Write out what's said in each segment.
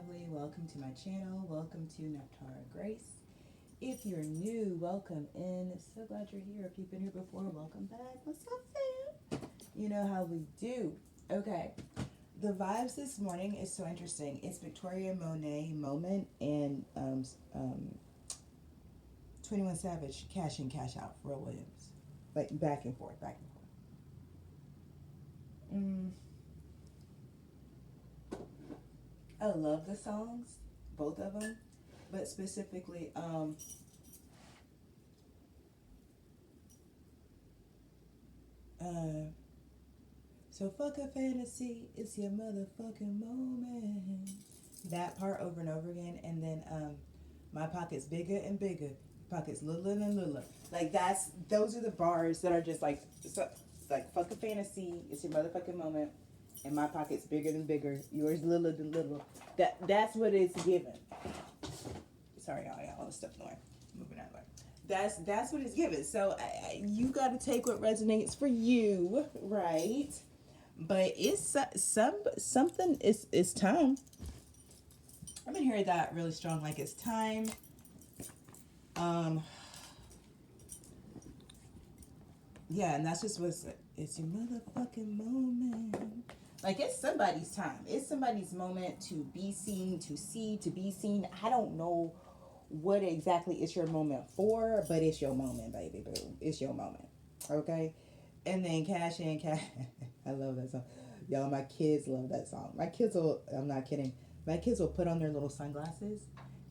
lovely. Welcome to my channel. Welcome to Nephtara Grace. If you're new, welcome in. So glad you're here. If you've been here before, welcome back. What's up, fam? You know how we do. Okay. The vibes this morning is so interesting. It's Victoria Monet Moment and 21 Savage Cash In, Cash Out, Pharrell Williams. Like back and forth, back and forth. I love the songs, both of them, but specifically, so fuck a fantasy, it's your motherfucking moment. That part over and over again, and then my pocket's bigger and bigger, pockets littler and littler. Like those are the bars that are just like, so, like fuck a fantasy, it's your motherfucking moment, and my pocket's bigger than bigger, yours littler than littler. That's what it's given. Sorry, y'all, all this stuff in the way. Moving out of the way. That's what it's given. So you got to take what resonates for you, right? But it's something. It's time. I've been hearing that really strong. Like it's time. Yeah, and that's just what's. It's your motherfucking moment. Like it's somebody's time. It's somebody's moment to be seen, to see, to be seen. I don't know what exactly it's your moment for, but it's your moment, baby boo. It's your moment. Okay? And then cash in, cash. I love that song. Y'all, my kids love that song. My kids will, I'm not kidding. My kids will put on their little sunglasses.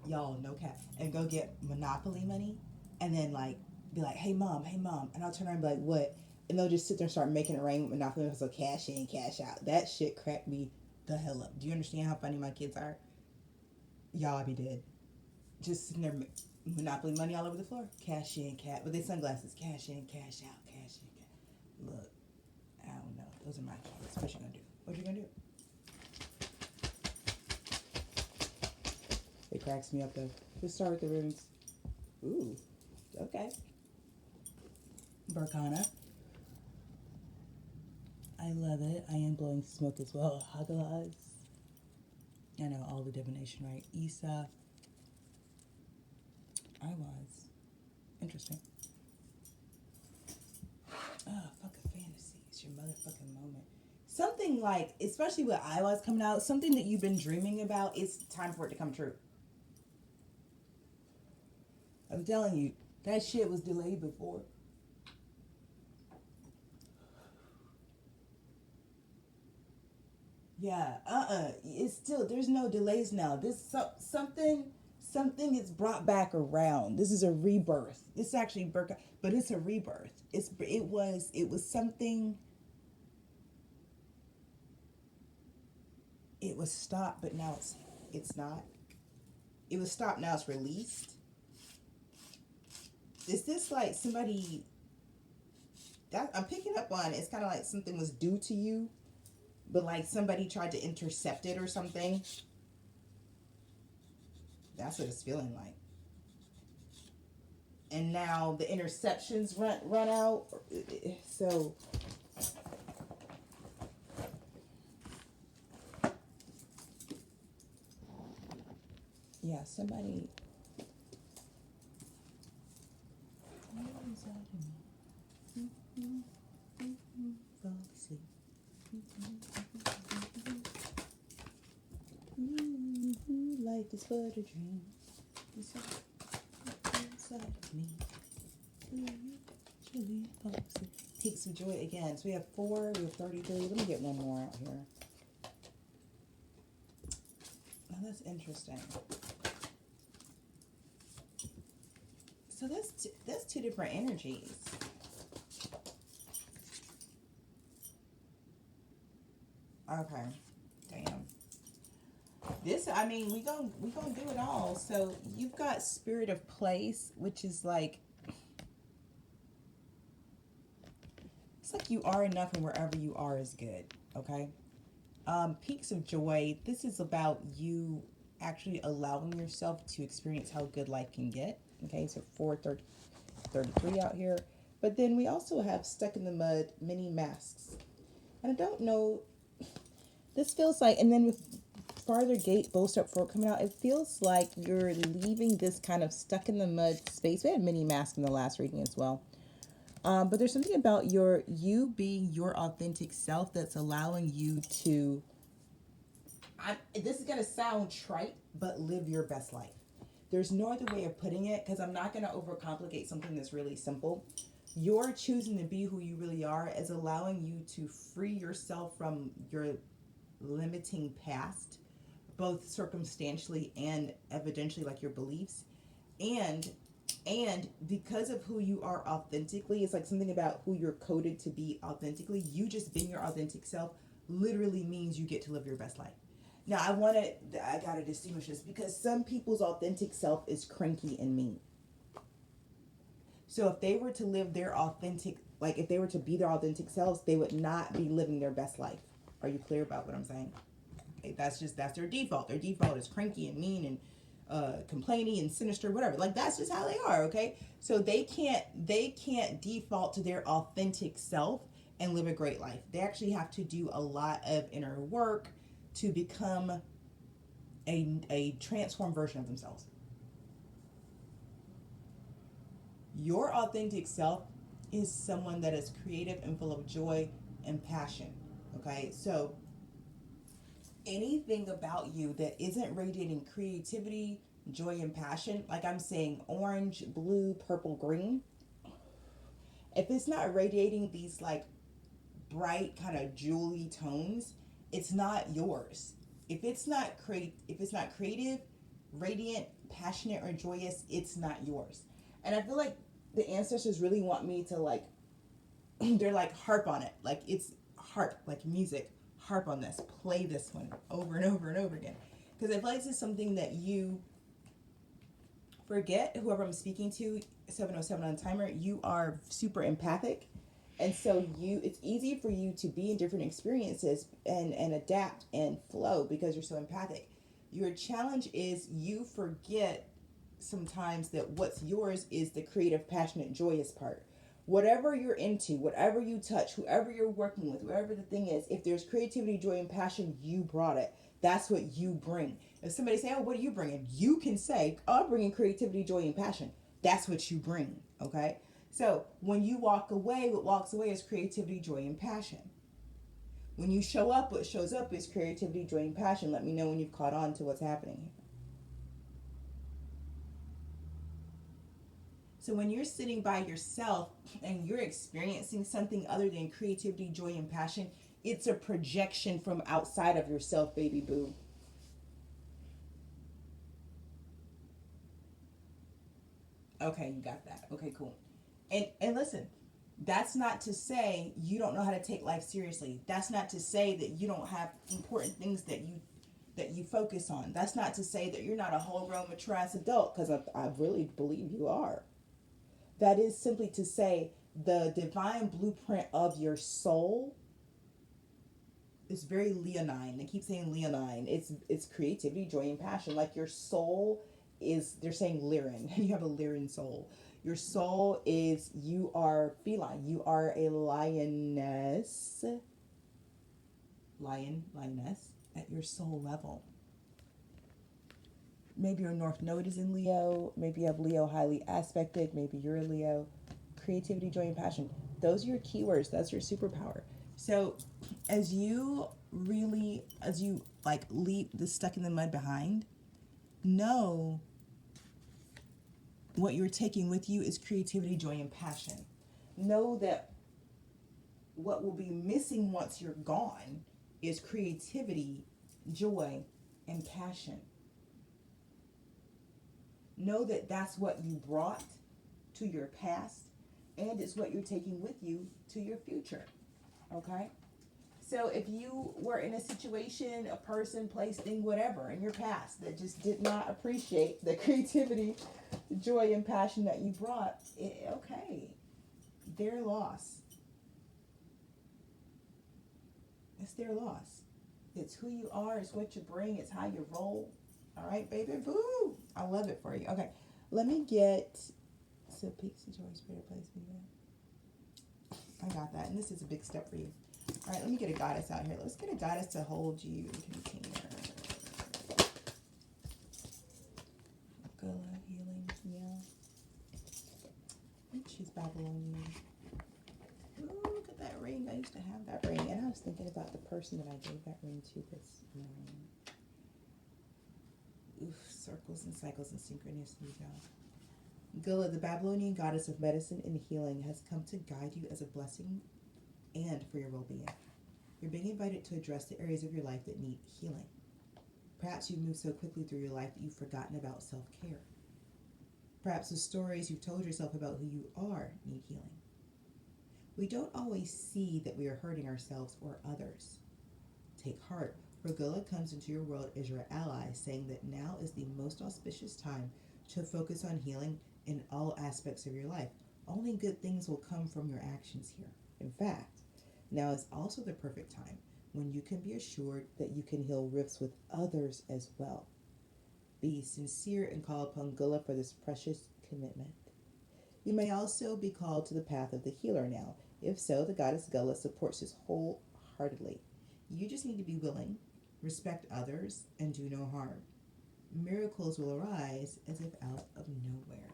Y'all, no cap. And go get Monopoly money. And then like, be like, hey mom. And I'll turn around and be like, what? And they'll just sit there and start making it rain with Monopoly. So cash in, cash out. That shit cracked me the hell up. Do you understand how funny my kids are? Y'all, I be dead. Just sitting there, Monopoly money all over the floor. Cash in, cash with their sunglasses. Cash in, cash out, cash in, cash. Look, I don't know. Those are my kids. What you gonna do? What you gonna do? It cracks me up though. Let's start with the runes. Ooh, okay. Barkana. I love it. I am blowing smoke as well. Hagalaz. I know all the divination, right? Isa. I was. Interesting. Oh, fuck a fantasy. It's your motherfucking moment. Something like, especially with I was coming out, something that you've been dreaming about, it's time for it to come true. I'm telling you, that shit was delayed before. Yeah, it's still, there's no delays now. Something is brought back around. This is a rebirth. This is actually but it's a rebirth. It was something. It was stopped, but now it's not. It was stopped. Now it's released. Is this like somebody that I'm picking up on? It's kind of like something was due to you, but like somebody tried to intercept it or something. That's what it's feeling like. And now the interceptions run out. So yeah, somebody. Fall asleep. Life is but a dream. Inside of me. Peaks of joy again. So we have 4, we have 33. Let me get one more out here. Now that's interesting. So that's two different energies. Okay. Damn. This, I mean, we gonna do it all. So you've got spirit of place, which is like, it's like you are enough and wherever you are is good. Okay. Peaks of joy. This is about you actually allowing yourself to experience how good life can get. Okay. So 433 out here. But then we also have stuck in the mud, many masks. And I don't know, this feels like, and then with farther gate, bow step forward coming out, it feels like you're leaving this kind of stuck in the mud space. We had mini mask in the last reading as well. But there's something about you being your authentic self that's allowing you to, this is going to sound trite, but live your best life. There's no other way of putting it, because I'm not going to overcomplicate something that's really simple. You're choosing to be who you really are is allowing you to free yourself from your limiting past, both circumstantially and evidentially, like your beliefs. And because of who you are authentically, it's like something about who you're coded to be authentically. You just being your authentic self literally means you get to live your best life. Now, I gotta distinguish this, because some people's authentic self is cranky and mean. So if they were to live their authentic, like if they were to be their authentic selves, they would not be living their best life. Are you clear about what I'm saying? Okay, that's their default. Their default is cranky and mean and complaining and sinister, whatever. Like, that's just how they are. Okay, so they can't default to their authentic self and live a great life. They actually have to do a lot of inner work to become a transformed version of themselves. Your authentic self is someone that is creative and full of joy and passion. Okay, so anything about you that isn't radiating creativity, joy, and passion, like I'm saying orange, blue, purple, green, if it's not radiating these like bright kind of jewelry tones, it's not yours. If it's not creative, radiant, passionate, or joyous, it's not yours. And I feel like the ancestors really want me to like, they're like harp on it. Like it's harp, like music. Harp on this. Play this one over and over and over again. Because I feel like this is something that you forget, whoever I'm speaking to, 707 on timer, you are super empathic. And so it's easy for you to be in different experiences and adapt and flow because you're so empathic. Your challenge is you forget sometimes that what's yours is the creative, passionate, joyous part. Whatever you're into, whatever you touch, whoever you're working with, whatever the thing is, if there's creativity, joy, and passion, you brought it. That's what you bring. If somebody say, oh, what are you bringing? You can say, oh, I'm bringing creativity, joy, and passion. That's what you bring, okay? So when you walk away, what walks away is creativity, joy, and passion. When you show up, what shows up is creativity, joy, and passion. Let me know when you've caught on to what's happening here. So when you're sitting by yourself and you're experiencing something other than creativity, joy, and passion, it's a projection from outside of yourself, baby boo. Okay, you got that. Okay, cool. And listen, that's not to say you don't know how to take life seriously. That's not to say that you don't have important things that you focus on. That's not to say that you're not a whole grown mature ass adult, because I really believe you are. That is simply to say the divine blueprint of your soul is very leonine. They keep saying leonine. It's creativity, joy, and passion. Like your soul is, they're saying Lyran. You have a Lyran soul. Your soul is, you are feline. You are a lioness. Lioness at your soul level. Maybe your North Node is in Leo. Maybe you have Leo highly aspected. Maybe you're a Leo. Creativity, joy, and passion. Those are your keywords. That's your superpower. So as you like leave the stuck in the mud behind, know what you're taking with you is creativity, joy, and passion. Know that what will be missing once you're gone is creativity, joy, and passion. Know that that's what you brought to your past, and it's what you're taking with you to your future. Okay? So if you were in a situation, a person, place, thing, whatever in your past that just did not appreciate the creativity, joy, and passion that you brought, okay, their loss. It's their loss. It's who you are. It's what you bring. It's how you roll. All right, baby. Boo! I love it for you. Okay, let me get so peaks of joy, spirit, place, be there. I got that, and this is a big step for you. All right, let me get a goddess out here. Let's get a goddess to hold you in container. Gula healing, yeah. She's Babylonian. Ooh, look at that ring. I used to have that ring. And I was thinking about the person that I gave that ring to this morning. Oof, circles and cycles and synchronicities, y'all. Gula, the Babylonian goddess of medicine and healing, has come to guide you as a blessing and for your well-being. You're being invited to address the areas of your life that need healing. Perhaps you've moved so quickly through your life that you've forgotten about self-care. Perhaps the stories you've told yourself about who you are need healing. We don't always see that we are hurting ourselves or others. Take heart, for Gula comes into your world as your ally, saying that now is the most auspicious time to focus on healing in all aspects of your life. Only good things will come from your actions here. In fact, now is also the perfect time when you can be assured that you can heal rifts with others as well. Be sincere and call upon Gula for this precious commitment. You may also be called to the path of the healer now. If so, the goddess Gula supports this wholeheartedly. You just need to be willing, respect others, and do no harm. Miracles will arise as if out of nowhere.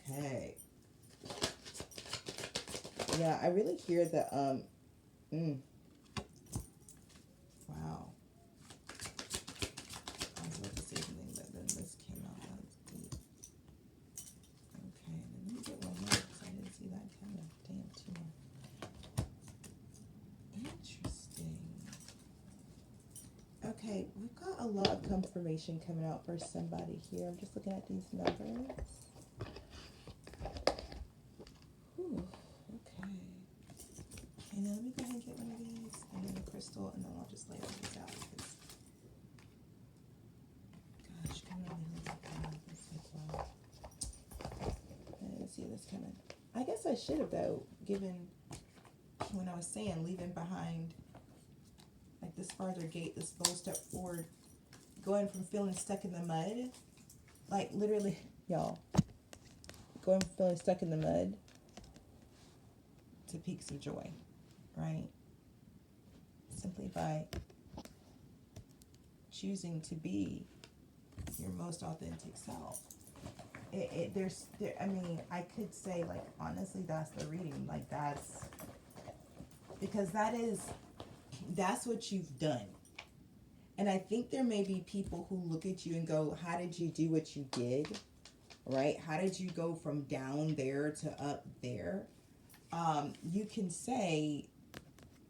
Okay. Yeah, I really hear that, wow. I was about to say something, but then this came out as deep. Okay, and then let me get one more, because I didn't see that coming. Damn, two more. Interesting. Okay, we've got a lot of confirmation coming out for somebody here. I'm just looking at these numbers. Whew, okay. And then let me go ahead and get one of these, and then a crystal, and then I'll just lay all these out. Because, gosh, coming on the hills of God. It's like, wow. I didn't see this coming. I guess I should have, though, given, when I was saying, leaving behind, like, this farther gate, this bold step forward, going from feeling stuck in the mud, like, literally, y'all, going from feeling stuck in the mud to peaks of joy, right? Simply by choosing to be your most authentic self. I mean, I could say, like, honestly, that's the reading. Like, that's, because that's what you've done. And I think there may be people who look at you and go, how did you do what you did? Right? How did you go from down there to up there? You can say,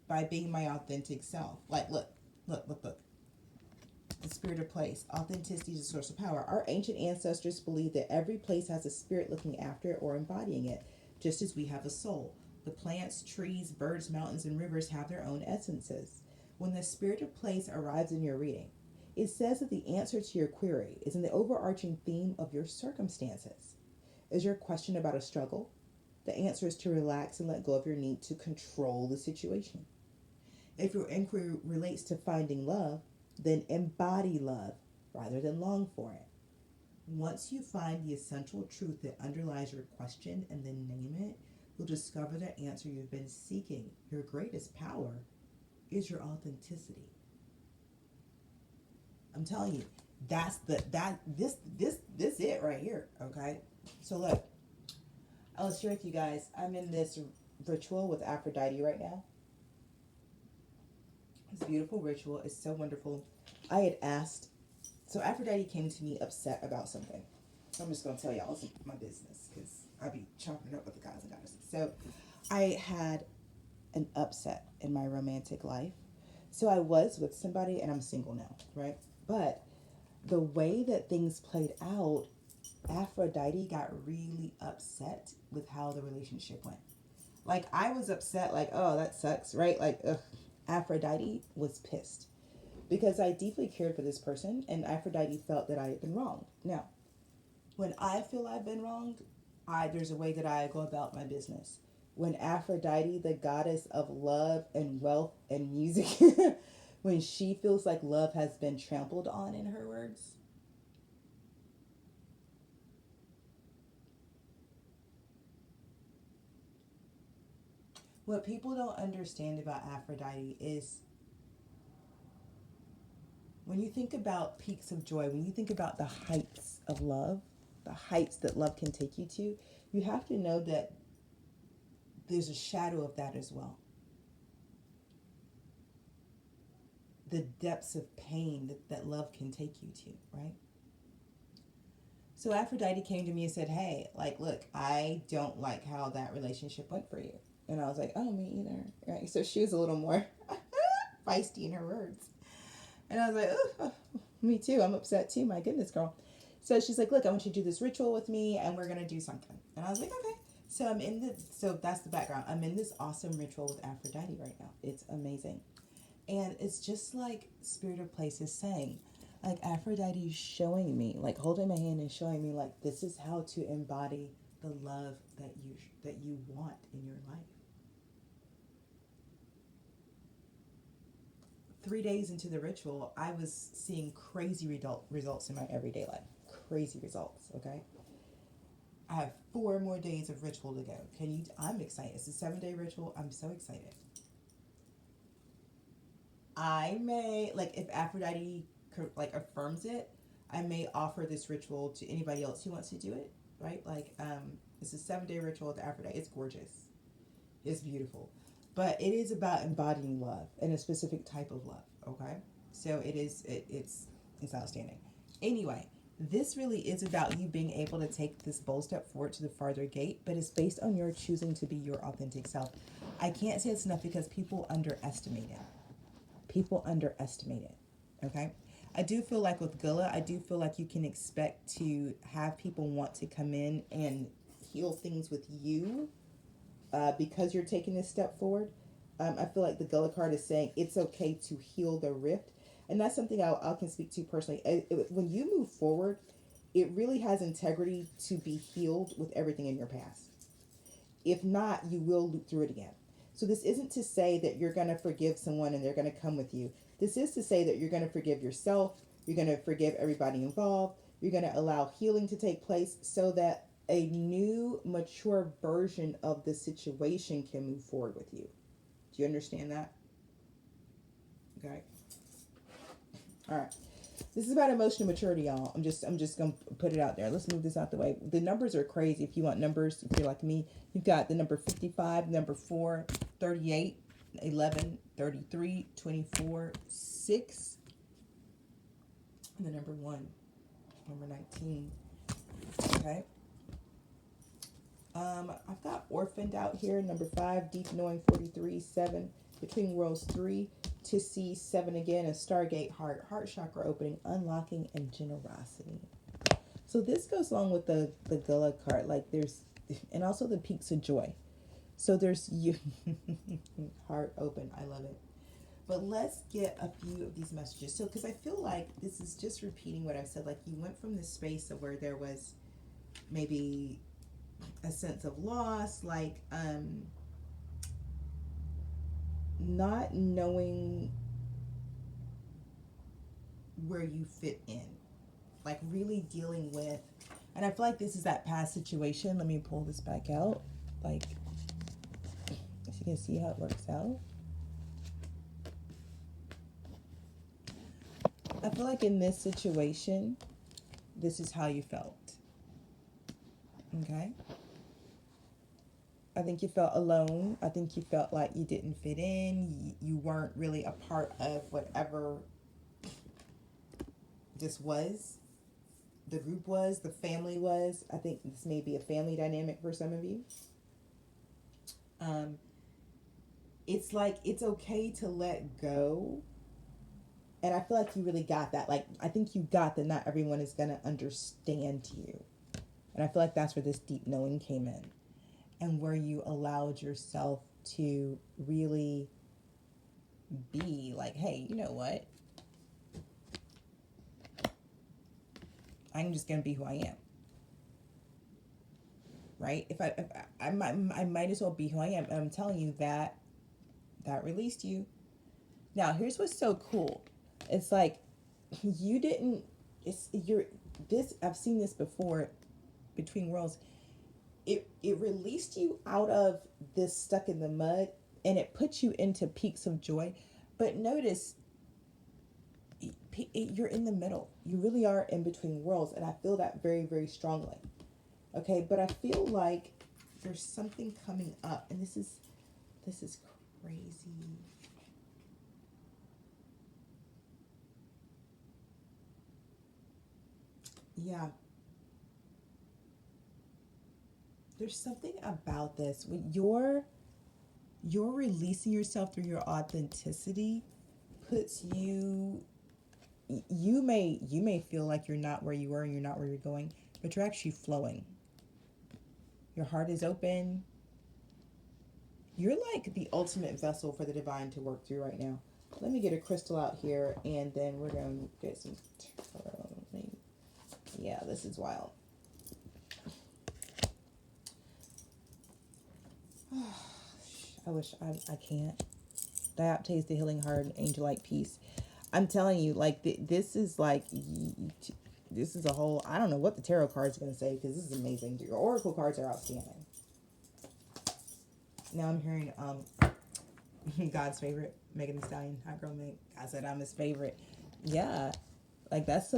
by being my authentic self. Like, look. The spirit of place. Authenticity is a source of power. Our ancient ancestors believed that every place has a spirit looking after it or embodying it, just as we have a soul. The plants, trees, birds, mountains, and rivers have their own essences. When the spirit of place arrives in your reading, it says that the answer to your query is in the overarching theme of your circumstances. Is your question about a struggle? The answer is to relax and let go of your need to control the situation. If your inquiry relates to finding love, then embody love rather than long for it. Once you find the essential truth that underlies your question and then name it, you'll discover the answer you've been seeking. Your greatest power is your authenticity. I'm telling you, this it right here, okay? So look, I'll share with you guys, I'm in this ritual with Aphrodite right now. It's a beautiful ritual. It's so wonderful. I had asked, so Aphrodite came to me upset about something. I'm just going to tell y'all, it's my business, because I be chopping it up with the gods and goddesses. So I had an upset in my romantic life. So I was with somebody, and I'm single now, right? But the way that things played out, Aphrodite got really upset with how the relationship went. Like, I was upset, like, oh, that sucks, right? Like, ugh. Aphrodite was pissed because I deeply cared for this person, and Aphrodite felt that I had been wronged. Now, when I feel I've been wronged, there's a way that I go about my business. When Aphrodite, the goddess of love and wealth and music, when she feels like love has been trampled on, in her words, what people don't understand about Aphrodite is When you think about peaks of joy, when you think about the heights of love, the heights that love can take you to, you have to know that there's a shadow of that as well. The depths of pain that love can take you to, right? So Aphrodite came to me and said, hey, like, look, I don't like how that relationship went for you. And I was like, oh, me either. Right? So she was a little more feisty in her words. And I was like, oh, me too. I'm upset too. My goodness, girl. So she's like, look, I want you to do this ritual with me and we're going to do something. And I was like, okay. So that's the background. I'm in this awesome ritual with Aphrodite right now. It's amazing. And it's just like Spirit of Place is saying, like Aphrodite is showing me, like holding my hand and showing me, like this is how to embody the love that you want in your life. 3 days into the ritual, I was seeing crazy results in my everyday life. Crazy results. Okay. I have 4 more days of ritual to go. I'm excited. It's a 7-day ritual. I'm so excited. I may, like, if Aphrodite like affirms it, I may offer this ritual to anybody else who wants to do it, right? Like, it's a 7-day ritual with Aphrodite. It's gorgeous. It's beautiful. But it is about embodying love and a specific type of love, okay? So it's outstanding. Anyway, this really is about you being able to take this bold step forward to the farther gate, but it's based on your choosing to be your authentic self. I can't say it's enough because people underestimate it. People underestimate it, okay? I do feel like with Gula, I do feel like you can expect to have people want to come in and heal things with you because you're taking this step forward. I feel like the Gula card is saying it's okay to heal the rift. And that's something I can speak to personally. When you move forward, it really has integrity to be healed with everything in your past. If not, you will loop through it again. So this isn't to say that you're going to forgive someone and they're going to come with you. This is to say that you're going to forgive yourself. You're going to forgive everybody involved. You're going to allow healing to take place so that a new, mature version of the situation can move forward with you. Do you understand that? Okay. All right. This is about emotional maturity, y'all. I'm just gonna put it out there. Let's move this out the way. The numbers are crazy. If you want numbers, if you're like me, you've got the number 55, number 4, 38, 11, 33, 24, 6, and the number 1, number 19. Okay. I've got orphaned out here, number 5, deep knowing 43, 7, between worlds 3, to see 7 again, and Stargate heart chakra opening, unlocking, and generosity. So this goes along with the Gula card, like there's, and also the peaks of joy. So there's you, heart open, I love it. But let's get a few of these messages. So, because I feel like this is just repeating what I've said, like you went from this space of where there was maybe a sense of loss, like not knowing where you fit in, like really dealing with, and I feel like this is that past situation. Let me pull this back out, like if you can see how it works out. I feel like in this situation, this is how you felt. Okay? I think you felt alone. I think you felt like you didn't fit in. You weren't really a part of whatever this was. The group was, the family was. I think this may be a family dynamic for some of you. It's like it's okay to let go. And I feel like you really got that. Like, I think you got that not everyone is going to understand you. And I feel like that's where this deep knowing came in. And where you allowed yourself to really be like, hey, you know what? I'm just going to be who I am. Right? If I might as well be who I am. And I'm telling you that released you. Now, here's what's so cool. It's like you didn't, I've seen this before between worlds. It released you out of this stuck in the mud and it put you into peaks of joy. But notice you're in the middle. You really are in between worlds, and I feel that very, very strongly. Okay, but I feel like there's something coming up, and this is crazy. Yeah. There's something about this. When you're releasing yourself through your authenticity puts you may feel like you're not where you were and you're not where you're going, but you're actually flowing. Your heart is open. You're like the ultimate vessel for the divine to work through right now. Let me get a crystal out here, and then we're going to get some tarot. Yeah, this is wild. I wish I can't. Dioptase the healing heart, angel-like peace. I'm telling you, like, this is like, this is a whole, I don't know what the tarot cards are going to say, because this is amazing. Your oracle cards are outstanding. Now I'm hearing God's favorite, Megan Thee Stallion, hot girl Meg. I said I'm his favorite. Yeah, like that's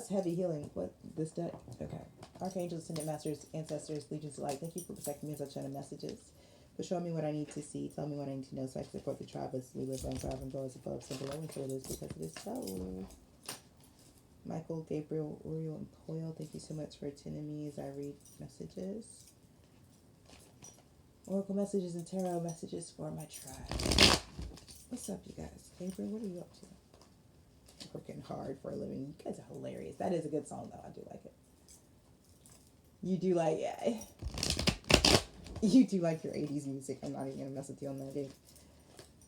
heavy healing. What this deck? Okay, archangels, ascended masters, ancestors, legions of light. Thank you for protecting me as I channel messages. But show me what I need to see. Tell me what I need to know so I can support the tribe as we live on thrive and grow as above, so below, and so it is because it is so. Michael, Gabriel, Uriel, and Poyle, thank you so much for attending me as I read messages. Oracle messages and tarot messages for my tribe. What's up, you guys? Gabriel, what are you up to? Working hard for a living. You guys are hilarious. That is a good song, though. I do like it. You do like, yeah. You do like your 80s music. I'm not even going to mess with you on that, Gabe.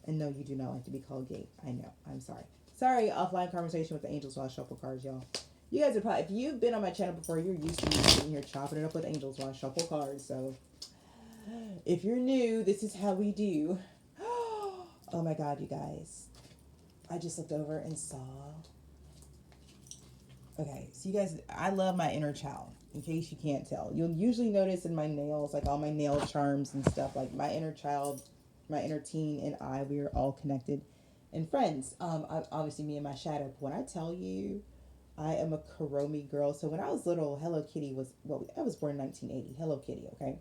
And no, you do not like to be called Gabe. I know. I'm sorry. Sorry, offline conversation with the angels while I shuffle cards, y'all. You guys are probably, if you've been on my channel before, you're used to me sitting here chopping it up with angels while I shuffle cards. So if you're new, this is how we do. Oh my God, you guys. I just looked over and saw. Okay, so you guys, I love my inner child. In case you can't tell, you'll usually notice in my nails, like all my nail charms and stuff, like my inner child, my inner teen, and we are all connected and friends. Obviously, me and my shadow. When I tell you, I am a Kuromi girl. So when I was little, Hello Kitty was, well, I was born in 1980. Hello Kitty, okay.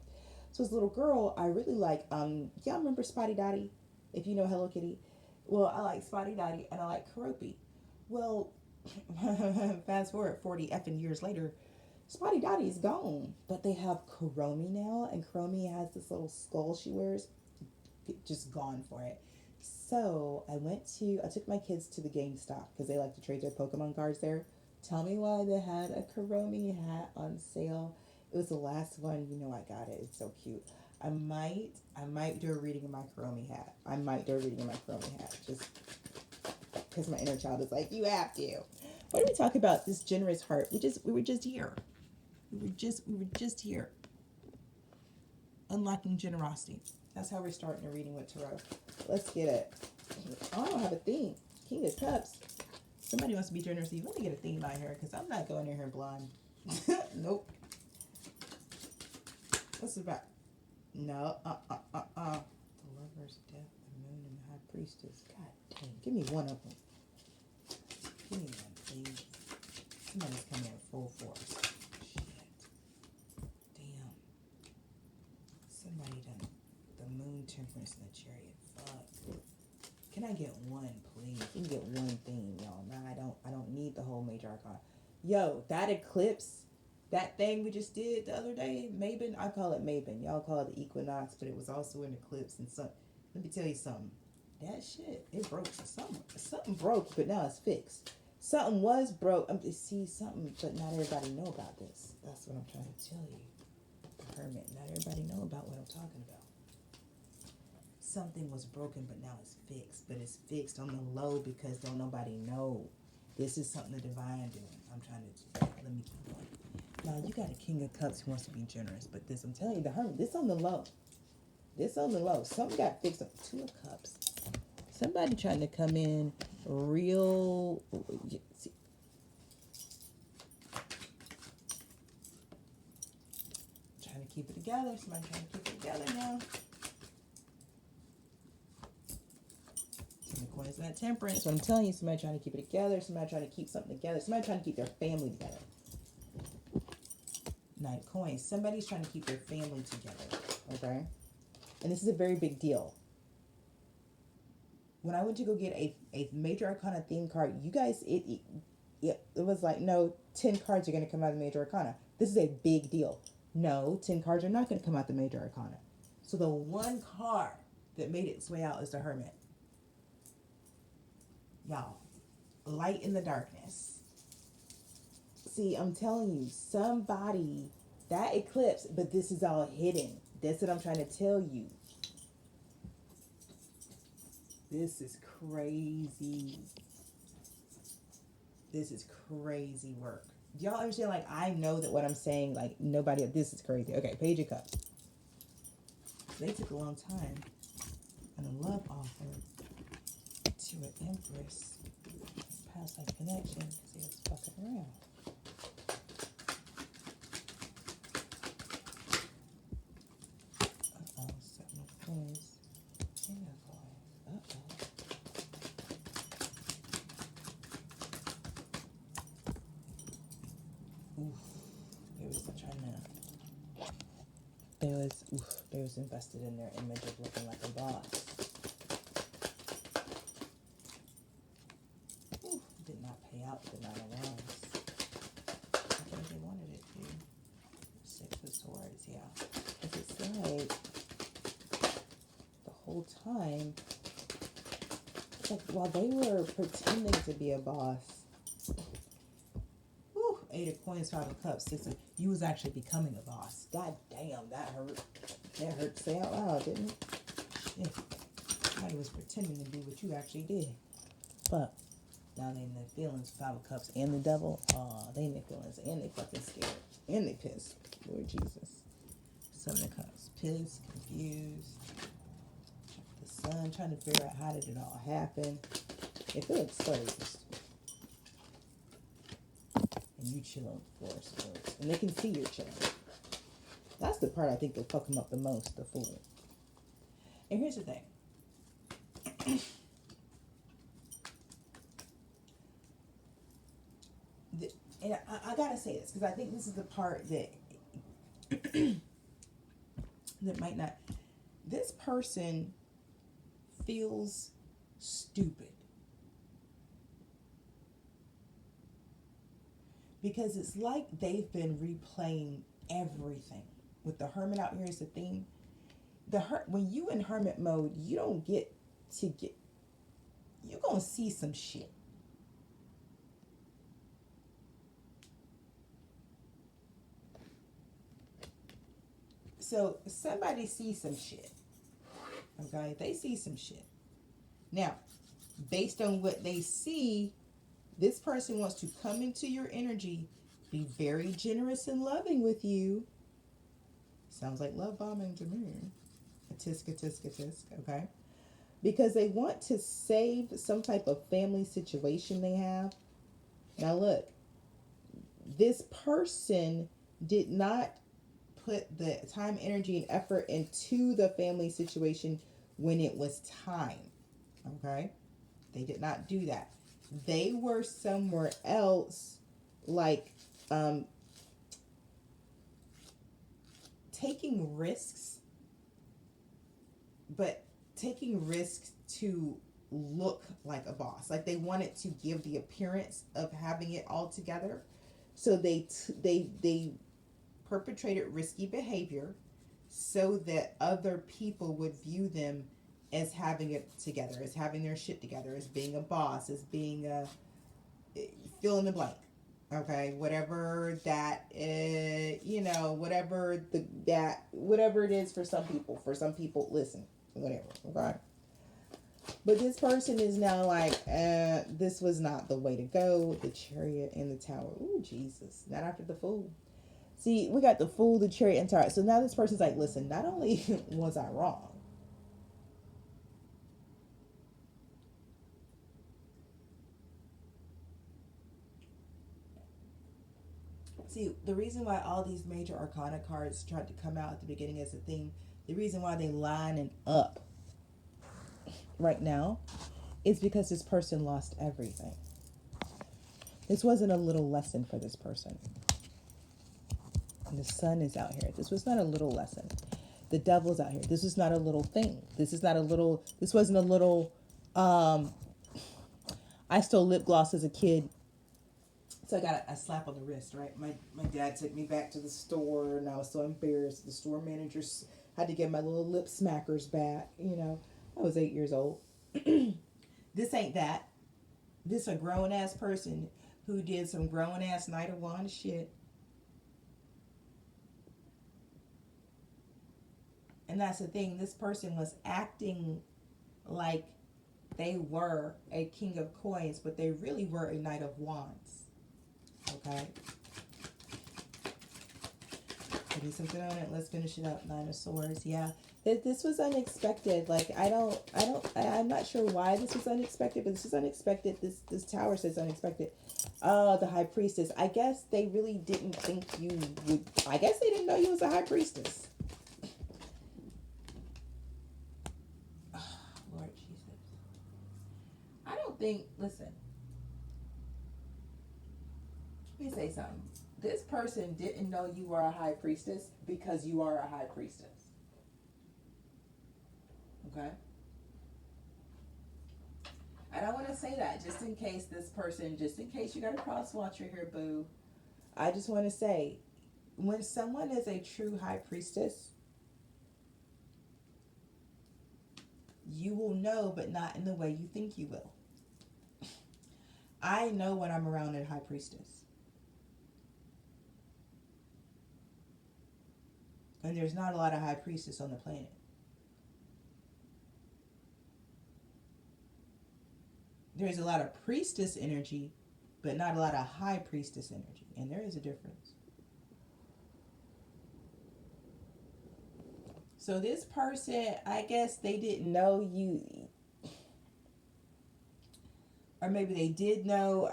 So as a little girl, I really like. Y'all remember Spotty Dotty? If you know Hello Kitty, well, I like Spotty Dotty and I like Kuropi. Well, fast forward 40 effing years later, Spotty Dotty is gone, but they have Kuromi now, and Kuromi has this little skull she wears. Just gone for it. So I took my kids to the GameStop because they like to trade their Pokemon cards there. Tell me why they had a Kuromi hat on sale. It was the last one. You know I got it. It's so cute. I might do a reading in my Kuromi hat. Just because my inner child is like, you have to. What do we talk about? This generous heart. We were just here. We were just here. Unlocking generosity. That's how we're starting a reading with tarot. Let's get it. I don't have a theme. King of Cups. Somebody wants to be generous. Let me get a theme out here because I'm not going in here blind. Nope. What's it about? No. The Lover's Death, the Moon, and the High Priestess. God dang. Give me one of them. Give me one, please. Somebody's coming in full force. Shit. Damn. Somebody done. The Moon, Temperance, and the Chariot. Fuck. Can I get one, please? Can you get one thing, y'all? Nah, I don't need the whole major arcana. Yo, that eclipse, that thing we just did the other day, Mabon, I call it Mabon. Y'all call it the equinox, but it was also an eclipse. And so, let me tell you something. That shit, it broke. Something broke, but now it's fixed. Something was broke. See, something, but not everybody know about this. That's what I'm trying to tell you. The Hermit, not everybody know about what I'm talking about. Something was broken, but now it's fixed. But it's fixed on the low because don't nobody know. This is something the divine doing. I'm trying to, let me keep going. Now, you got a King of Cups who wants to be generous, but this, I'm telling you, the Hermit, this on the low. Something got fixed up. Two of Cups. Somebody trying to come in real. See, trying to keep it together. Somebody trying to keep it together now. The Queen Coins, that Temperance. So I'm telling you, somebody trying to keep it together, somebody trying to keep something together, somebody trying to keep their family together. Knight of Coins. Somebody's trying to keep their family together. Okay? And this is a very big deal. When I went to go get a major arcana theme card, you guys, it was like, no, 10 cards are going to come out of the major arcana. This is a big deal. No, 10 cards are not going to come out the major arcana. So the one card that made its way out is the Hermit. Y'all, light in the darkness. See, I'm telling you, somebody, that eclipse, but this is all hidden. That's what I'm trying to tell you. This is crazy. This is crazy work. Do y'all understand? Like, I know that what I'm saying, like, nobody, this is crazy. Okay, Page of Cups. They took a long time. And a love offer to an Empress. Past life connection, because he was fucking around. Uh-oh, 7 of Coins. 10 of Coins. Uh-oh. They was invested in their image of looking like a boss. Ooh, did not pay out the 9 of Wands. I think they wanted it to. 6 of Swords, yeah. Because it's like the whole time, it's like while they were pretending to be a boss. 8 of Coins, 5 of Cups, 6 of... You was actually becoming a boss. God damn, that hurt. That hurt to say out loud, didn't it? Shit. Somebody was pretending to do what you actually did. But now they in their feelings, 5 of Cups and the Devil. They in their feelings and they fucking scared. And they pissed. Lord Jesus. 7 of Cups. Pissed, confused. The Sun, trying to figure out how did it all happen. They feel exposed. And you chilling with 4 of Swords. And they can see you're chilling. That's the part I think will fuck them up the most, the Fool. And here's the thing. And I gotta say this, because I think this is the part that that might not. This person feels stupid. Because it's like they've been replaying everything. With the Hermit out here is the theme. When you in Hermit mode, you don't get to get... You're going to see some shit. So, somebody sees some shit. Okay? They see some shit. Now, based on what they see... This person wants to come into your energy, be very generous and loving with you. Sounds like love bombing to me. A tisk, okay? Because they want to save some type of family situation they have. Now look, this person did not put the time, energy, and effort into the family situation when it was time. Okay? They did not do that. They were somewhere else, like taking risks, but taking risks to look like a boss. Like they wanted to give the appearance of having it all together. So they perpetrated risky behavior so that other people would view them as having it together, as having their shit together, as being a boss, as being a fill in the blank. Okay, whatever that is, whatever it is for some people. For some people, listen, whatever. Okay, but this person is now like, this was not the way to go. The Chariot and the Tower. Ooh, Jesus! Not after the Fool. See, we got the Fool, the Chariot, and Tower. So now this person's like, listen, not only was I wrong. See, the reason why all these major arcana cards tried to come out at the beginning as a theme, the reason why they lining up right now is because this person lost everything. This wasn't a little lesson for this person. And the sun is out here. This was not a little lesson. The devil's out here. This is not a little thing. This wasn't a little, I stole lip gloss as a kid. So I got a slap on the wrist, right? My dad took me back to the store and I was so embarrassed. The store manager had to get my little lip smackers back. I was 8 years old. This ain't that. This a grown ass person who did some grown ass Night of Wands shit. And that's the thing. This person was acting like they were a king of coins, but they really were a Knight of Wands. Okay. I do something on it. Let's finish it up. Nine of Swords. Yeah. This was unexpected. Like, I'm not sure why this was unexpected, but this was unexpected. This tower says unexpected. Oh, the High Priestess. I guess they really didn't think you would. I guess they didn't know you was a High Priestess. Oh, Lord Jesus. I don't think, listen. Let me say something. This person didn't know you were a High Priestess because you are a High Priestess. Okay? And I want to say that just in case you got a cross watcher here, boo. I just want to say, when someone is a true High Priestess, you will know, but not in the way you think you will. I know when I'm around a High Priestess. And there's not a lot of High Priestess on the planet. There's a lot of priestess energy, but not a lot of High Priestess energy. And there is a difference. So this person, I guess they didn't know you. Or maybe they did know.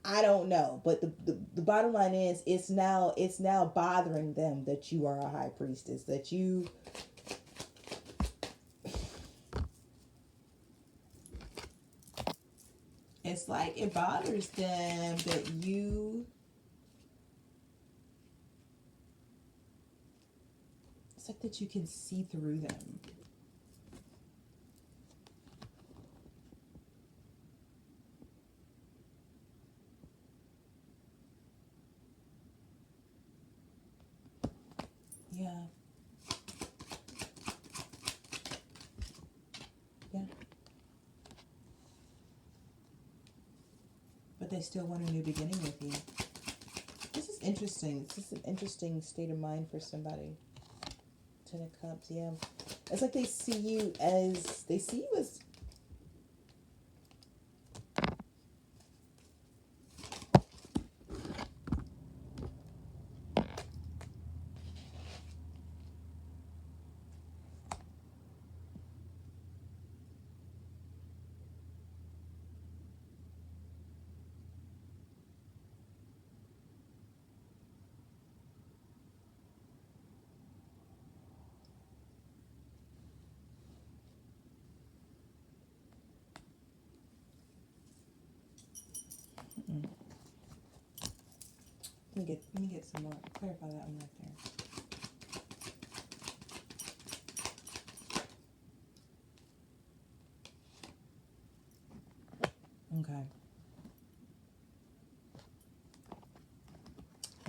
I don't know. But the bottom line is, it's now bothering them that you are a High Priestess. That you... It's like it bothers them that you... It's like that you can see through them. Yeah. Yeah. But they still want a new beginning with you. This is interesting. This is an interesting state of mind for somebody. Ten of Cups, yeah. It's like they see you as... Let me get some more. Clarify that one right there. Okay.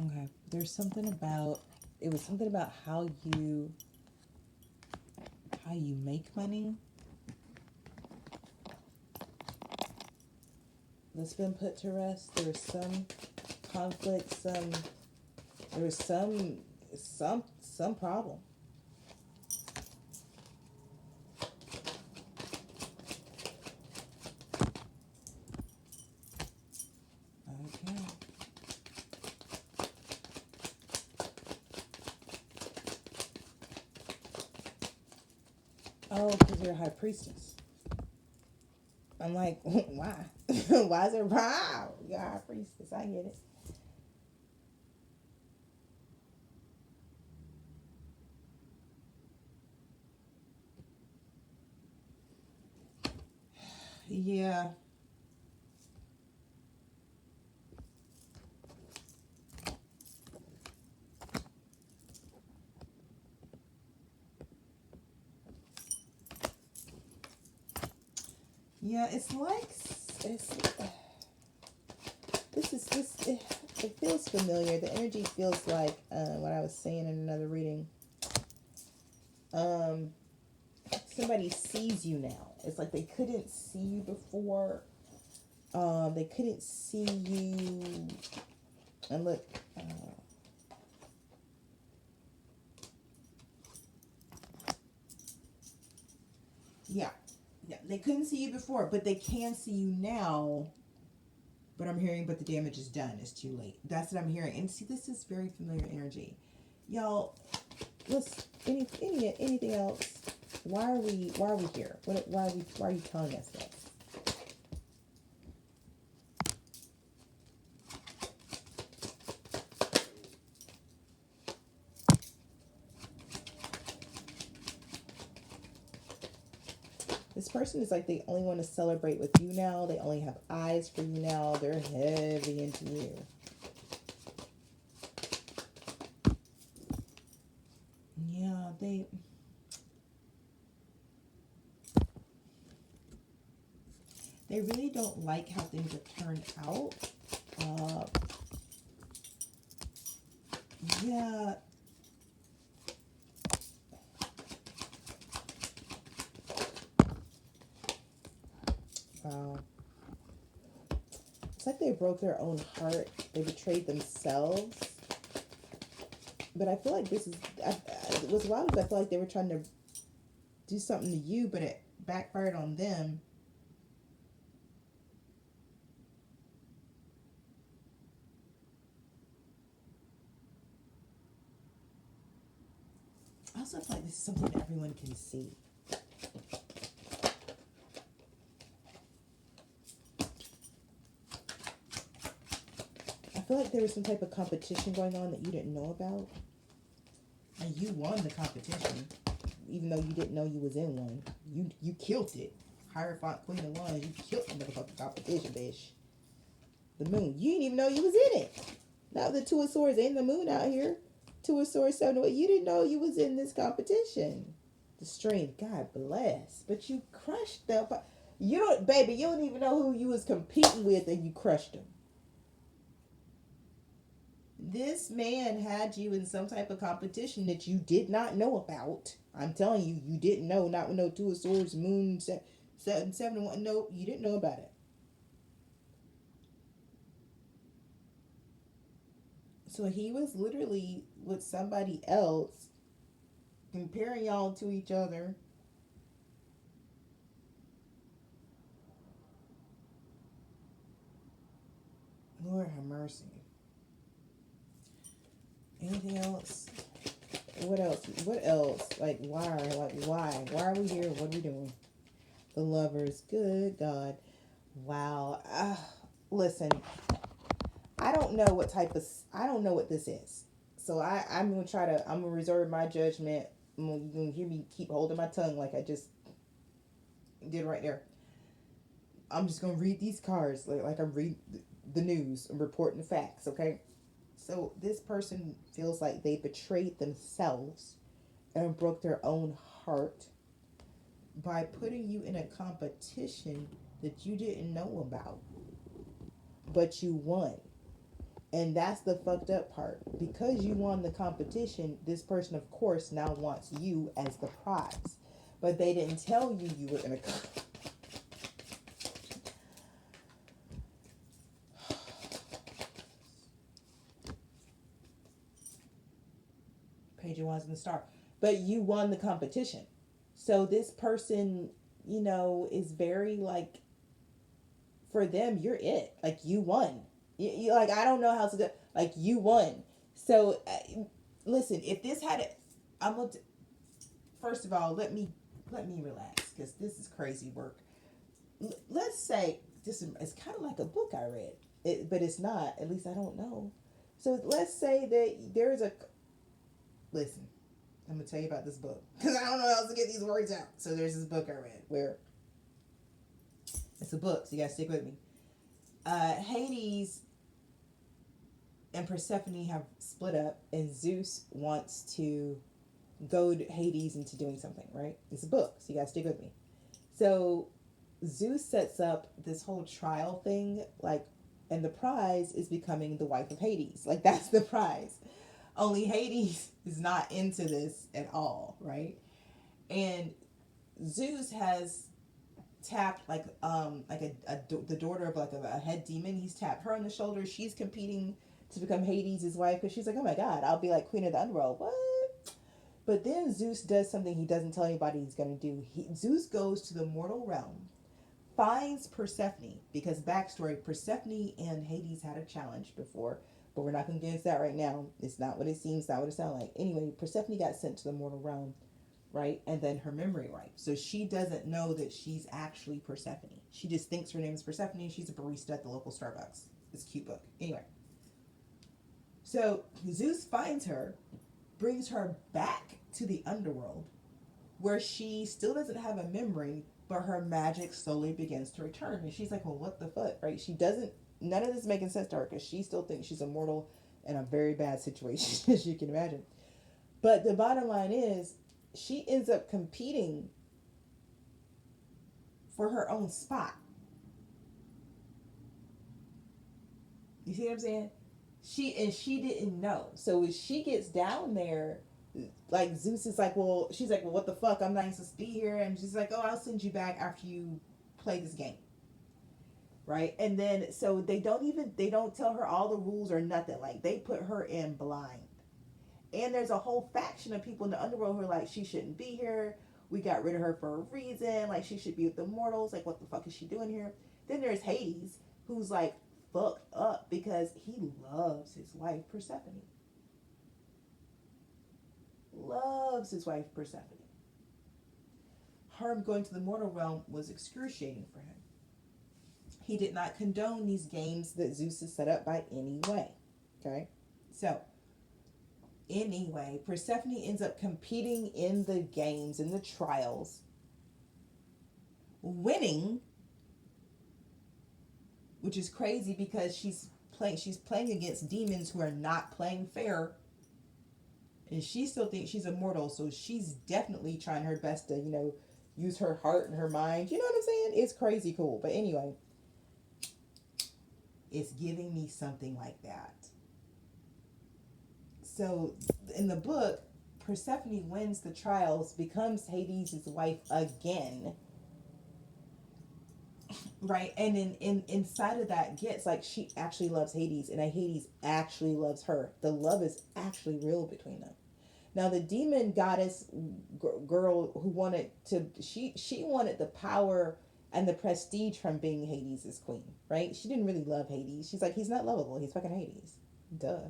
Okay. There's something about... It was something about how you make money that's been put to rest. There's some conflict, there was some problem. Okay. Oh, because you're a High Priestess. I'm like, why? Why is it wow? You're a High Priestess. I get it. Yeah. Yeah, it's like it's this is this it feels familiar. The energy feels like what I was saying in another reading. Um, somebody sees you now. It's like they couldn't see you before. They couldn't see you. And look, yeah, yeah, they couldn't see you before, but they can see you now. But I'm hearing, but the damage is done. It's too late. That's what I'm hearing. And see, this is very familiar energy, y'all. Let's anything else? Why are we here? Why are you telling us this? This person is like they only want to celebrate with you now. They only have eyes for you now. They're heavy into you. Yeah, they really don't like how things have turned out. Uh, yeah. Wow. It's like they broke their own heart. They betrayed themselves. But I feel like this is. It was wild because I feel like they were trying to do something to you, but it backfired on them. I also feel like this is something everyone can see. I feel like there was some type of competition going on that you didn't know about. And you won the competition, even though you didn't know you was in one. You killed it. Hierophant Queen of Wands, you killed the motherfucking competition, bitch. The moon. You didn't even know you was in it. Now the Two of Swords ain't the moon out here. Two of Swords, Seven of Wands. You didn't know you was in this competition. The strength, God bless. But you crushed them. You don't, baby, you don't even know who you was competing with and you crushed them. This man had you in some type of competition that you did not know about. I'm telling you, you didn't know. Not with no Two of Swords, Moon, seven of Wands. No, you didn't know about it. So he was literally with somebody else, comparing y'all to each other. Lord have mercy. Anything else? What else? What else? Like why? Like why? Why are we here? What are we doing? The lovers. Good God. Wow. Listen, I don't know what type of. I don't know what this is. So I'm gonna try to. I'm gonna reserve my judgment. You're gonna hear me keep holding my tongue like I just did right there. I'm just gonna read these cards like I'm reading the news and reporting the facts. Okay. So this person feels like they betrayed themselves and broke their own heart by putting you in a competition that you didn't know about, but you won. And that's the fucked up part. Because you won the competition, this person, of course, now wants you as the prize. But they didn't tell you you were in a. Page of Wands and the Star. But you won the competition. So this person, is very like, for them, you're it. Like, you won. You like, I don't know how to do, like, you won. So, listen, if this had it, I'm going to, first of all, let me relax because this is crazy work. Let's say this is, it's kind of like a book I read, but it's not. At least I don't know. So let's say that there is a, listen, I'm going to tell you about this book because I don't know how else to get these words out. So there's this book I read where It's a book, so you gotta stick with me. Hades and Persephone have split up, and Zeus wants to goad Hades into doing something, right? It's a book, so you gotta stick with me. So Zeus sets up this whole trial thing, like, and the prize is becoming the wife of Hades. Like, that's the prize. Only Hades is not into this at all, right? And Zeus has tapped the daughter of like a head demon. He's tapped her on the shoulder. She's competing to become Hades' wife because she's like, oh my god, I'll be like queen of the underworld. What? But then Zeus does something he doesn't tell anybody he's going to do. Zeus goes to the mortal realm, finds Persephone, because backstory, Persephone and Hades had a challenge before, but we're not going to get into that right now. It's not what it seems, not what it sounds like. Anyway, Persephone got sent to the mortal realm, right? And then her memory wiped. So she doesn't know that she's actually Persephone. She just thinks her name is Persephone. She's a barista at the local Starbucks. It's a cute book. Anyway. So Zeus finds her, brings her back to the underworld, where she still doesn't have a memory, but her magic slowly begins to return. And she's like, well, what the fuck, right? She doesn't, none of this is making sense to her because she still thinks she's immortal in a very bad situation, as you can imagine. But the bottom line is, she ends up competing for her own spot. You see what I'm saying? She didn't know. So when she gets down there, like Zeus is like, well, she's like, well, what the fuck? I'm not even supposed to be here. And she's like, oh, I'll send you back after you play this game. Right? And then, so they don't tell her all the rules or nothing. Like, they put her in blind. And there's a whole faction of people in the underworld who are like, she shouldn't be here. We got rid of her for a reason. Like, she should be with the mortals. Like, what the fuck is she doing here? Then there's Hades, who's like fucked up because he loves his wife, Persephone. Loves his wife, Persephone. Her going to the mortal realm was excruciating for him. He did not condone these games that Zeus has set up by any way. Okay? So, anyway, Persephone ends up competing in the games, in the trials, winning, which is crazy because she's playing against demons who are not playing fair, and she still thinks she's immortal, so she's definitely trying her best to, use her heart and her mind. You know what I'm saying? It's crazy cool. But anyway, it's giving me something like that. So in the book, Persephone wins the trials, becomes Hades' wife again. Right? And in inside of that gets like she actually loves Hades, and Hades actually loves her. The love is actually real between them. Now the demon goddess girl who wanted to, she wanted the power and the prestige from being Hades' queen, right? She didn't really love Hades. She's like, he's not lovable. He's fucking Hades. Duh.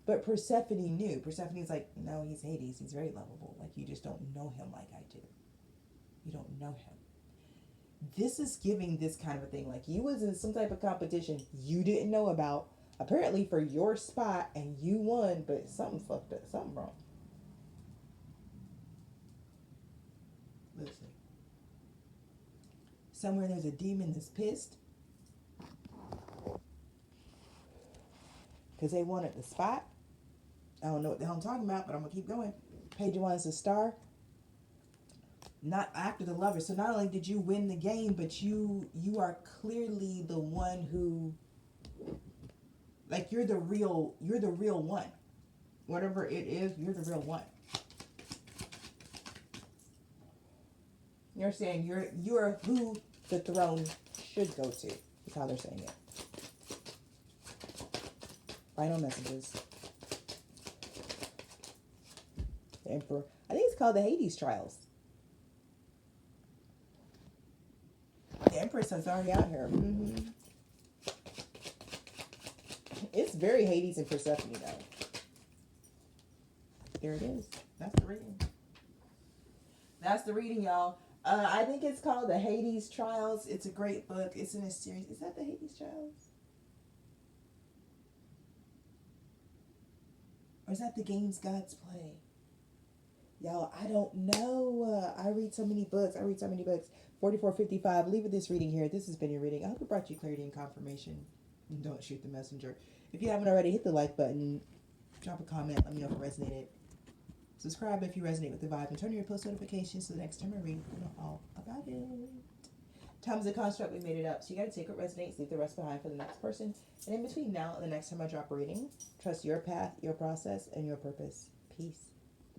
But Persephone knew. Persephone's like, no, he's Hades. He's very lovable. Like, you just don't know him like I do. You don't know him. This is giving this kind of a thing. Like, you was in some type of competition you didn't know about, apparently for your spot, and you won, but something fucked up. Something wrong. Listen. Somewhere there's a demon that's pissed because they wanted the spot. I don't know what the hell I'm talking about, but I'm going to keep going. Page 1 is a star. Not after the lover. So not only did you win the game, but you are clearly the one who, like, you're the real one. Whatever it is, you're the real one. You're saying you're who the throne should go to. Is how they're saying it. Final messages. The Emperor. I think it's called the Hades Trials. The Empress is already out here. Mm-hmm. It's very Hades and Persephone, though. There it is. That's the reading. That's the reading, y'all. I think it's called the Hades Trials. It's a great book. It's in a series. Is that the Hades Trials? Or is that the games gods play? Y'all, I don't know. I read so many books. 44:55. Leave this reading here. This has been your reading. I hope it brought you clarity and confirmation. And don't shoot the messenger. If you haven't already, hit the like button. Drop a comment. Let me know if it resonated. Subscribe if you resonate with the vibe. And turn on your post notifications so the next time I read, you know all about it. Time is a construct. We made it up. So you got to take what resonates, leave the rest behind for the next person. And in between now and the next time I drop a reading, trust your path, your process, and your purpose. Peace.